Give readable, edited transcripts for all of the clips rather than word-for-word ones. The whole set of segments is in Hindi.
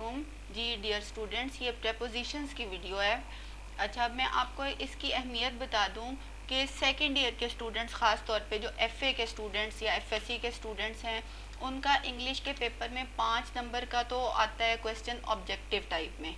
वालेकुम जी डियर स्टूडेंट्स, ये प्रेपोजिशंस की वीडियो है। अच्छा, मैं आपको इसकी अहमियत बता दूं कि सेकेंड ईयर के स्टूडेंट्स, ख़ास तौर पे जो एफए के स्टूडेंट्स या एफएससी के स्टूडेंट्स हैं, उनका इंग्लिश के पेपर में 5 नंबर का तो आता है क्वेश्चन ऑब्जेक्टिव टाइप में,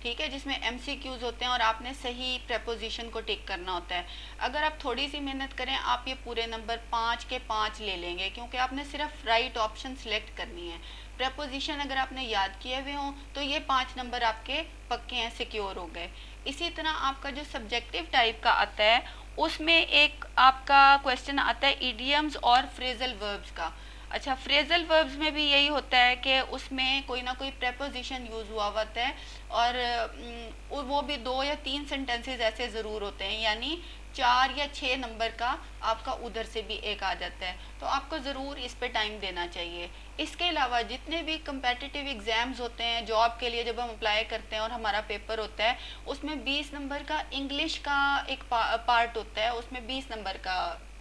ठीक है, जिसमें एमसीक्यूज होते हैं और आपने सही प्रेपोजिशन को टिक करना होता है। अगर आप थोड़ी सी मेहनत करें, आप ये पूरे नंबर 5 के 5 ले लेंगे, क्योंकि आपने सिर्फ राइट ऑप्शन सेलेक्ट करनी है। प्रेपोजिशन अगर आपने याद किए हुए हों तो ये 5 नंबर आपके पक्के हैं, सिक्योर हो गए। इसी तरह आपका जो सब्जेक्टिव टाइप का आता है, उसमें एक आपका क्वेश्चन आता है इडियम्स और फ्रेजल वर्ब्स का। अच्छा, फ्रेजल वर्ब्स में भी यही होता है कि उसमें कोई ना कोई प्रेपोजिशन यूज़ हुआ होता है, और वो भी 2 या 3 सेंटेंसेस ऐसे ज़रूर होते हैं, यानी 4 या 6 नंबर का आपका उधर से भी एक आ जाता है। तो आपको ज़रूर इस पे टाइम देना चाहिए। इसके अलावा जितने भी कंपेटिटिव एग्ज़ाम्स होते हैं जॉब के लिए, जब हम अप्लाई करते हैं और हमारा पेपर होता है, उसमें 20 नंबर का इंग्लिश का एक पार्ट होता है, उसमें 20 नंबर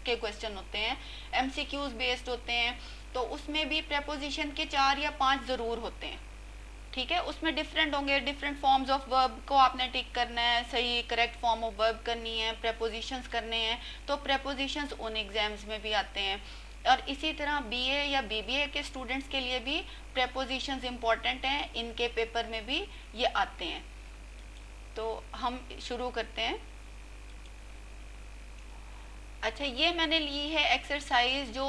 के क्वेश्चन होते हैं, एमसीक्यूज बेस्ड होते हैं। तो उसमें भी प्रेपोजिशन के 4 या 5 ज़रूर होते हैं, ठीक है। उसमें डिफरेंट होंगे, डिफरेंट फॉर्म्स ऑफ वर्ब को आपने टिक करना है, सही करेक्ट फॉर्म ऑफ वर्ब करनी है, प्रेपोजिशंस करने हैं। तो प्रेपोजिशंस उन एग्जाम्स में भी आते हैं। और इसी तरह बीए या बीबीए के स्टूडेंट्स के लिए भी प्रेपोजिशंस इंपॉर्टेंट हैं, इनके पेपर में भी ये आते हैं। तो हम शुरू करते हैं। अच्छा, ये मैंने ली है एक्सरसाइज जो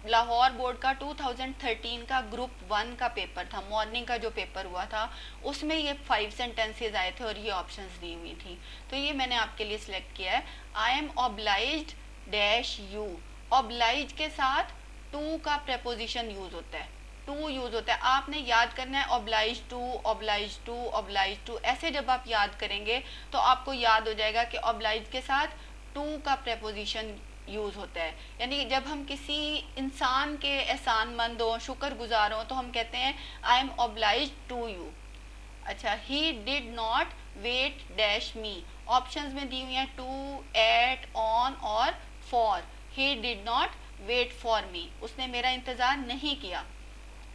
लाहौर बोर्ड का 2013 का ग्रुप 1 का पेपर था, मॉर्निंग का जो पेपर हुआ था, उसमें ये 5 सेंटेंसेस आए थे और ये ऑप्शंस दी हुई थी। तो ये मैंने आपके लिए सिलेक्ट किया है। I am obliged dash you. Oblige के साथ टू का प्रेपोजिशन यूज होता है, टू यूज होता है। आपने याद करना है oblige to, oblige to, oblige to. ऐसे जब आप याद करेंगे तो आपको याद हो जाएगा कि ऑब्लाइज के साथ टू का प्रेपोजिशन यूज होता है। यानी जब हम किसी इंसान के एहसानमंद हो, शुक्रगुजार हो, तो हम कहते हैं I am oblige to you. अच्छा, he did not wait dash me. Options में दी हुई हैं टू, एट, ऑन और for. He did not wait for me, उसने मेरा इंतजार नहीं किया।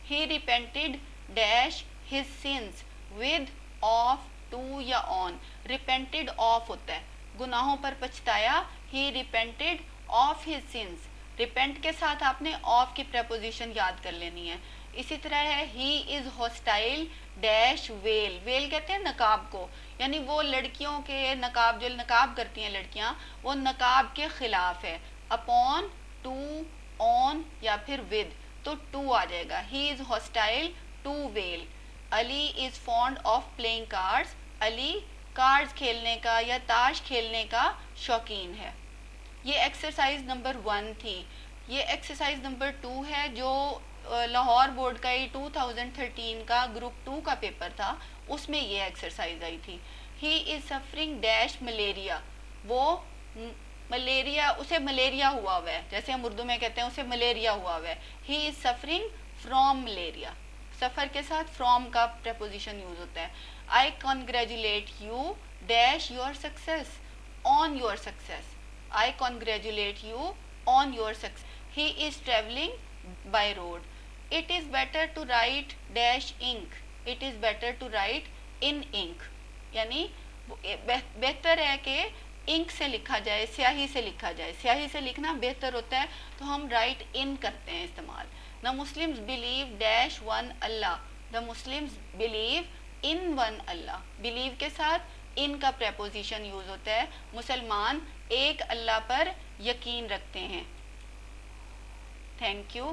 He repented dash his sins with, of, to या ऑन। रिपेंटेड ऑफ होता है, गुनाहों पर पछताया। He repented of his sins. Repent के साथ आपने ऑफ की प्रेपोजिशन याद कर लेनी है। इसी तरह है he is hostile dash well. Well कहते हैं नकाब को, यानी वो लड़कियों के नकाब, जो नकाब करती हैं लड़कियां, वो नकाब के खिलाफ है। अपॉन, टू, ऑन या फिर विद, तो टू आ जाएगा। He is hostile to well. Ali is fond of playing cards. Ali cards खेलने का या ताश खेलने का शौकीन है। ये एक्सरसाइज नंबर 1 थी। ये एक्सरसाइज नंबर 2 है जो लाहौर बोर्ड का ही 2013 का ग्रुप 2 का पेपर था, उसमें ये एक्सरसाइज आई थी। ही इज सफरिंग डैश मलेरिया। वो मलेरिया, उसे मलेरिया हुआ हुआ है, जैसे हम उर्दू में कहते हैं उसे मलेरिया हुआ हुआ है। He is suffering from malaria. Suffer के साथ फ्रॉम का प्रेपोजिशन यूज होता है। I congratulate you dash your success, on your success. I congratulate you on your success. He is traveling by road. It is better to write dash ink. It is better to write in ink. यानी बेहतर है कि इंक से लिखा जाए, स्याही से लिखा जाए। स्याही से लिखना बेहतर होता है, तो हम राइट इन करते हैं इस्तेमाल। The Muslims believe dash one Allah. The Muslims believe in one Allah. Believe के साथ इन का प्रेपोजिशन यूज होता है। मुसलमान एक अल्लाह पर यकीन रखते हैं। Thank you.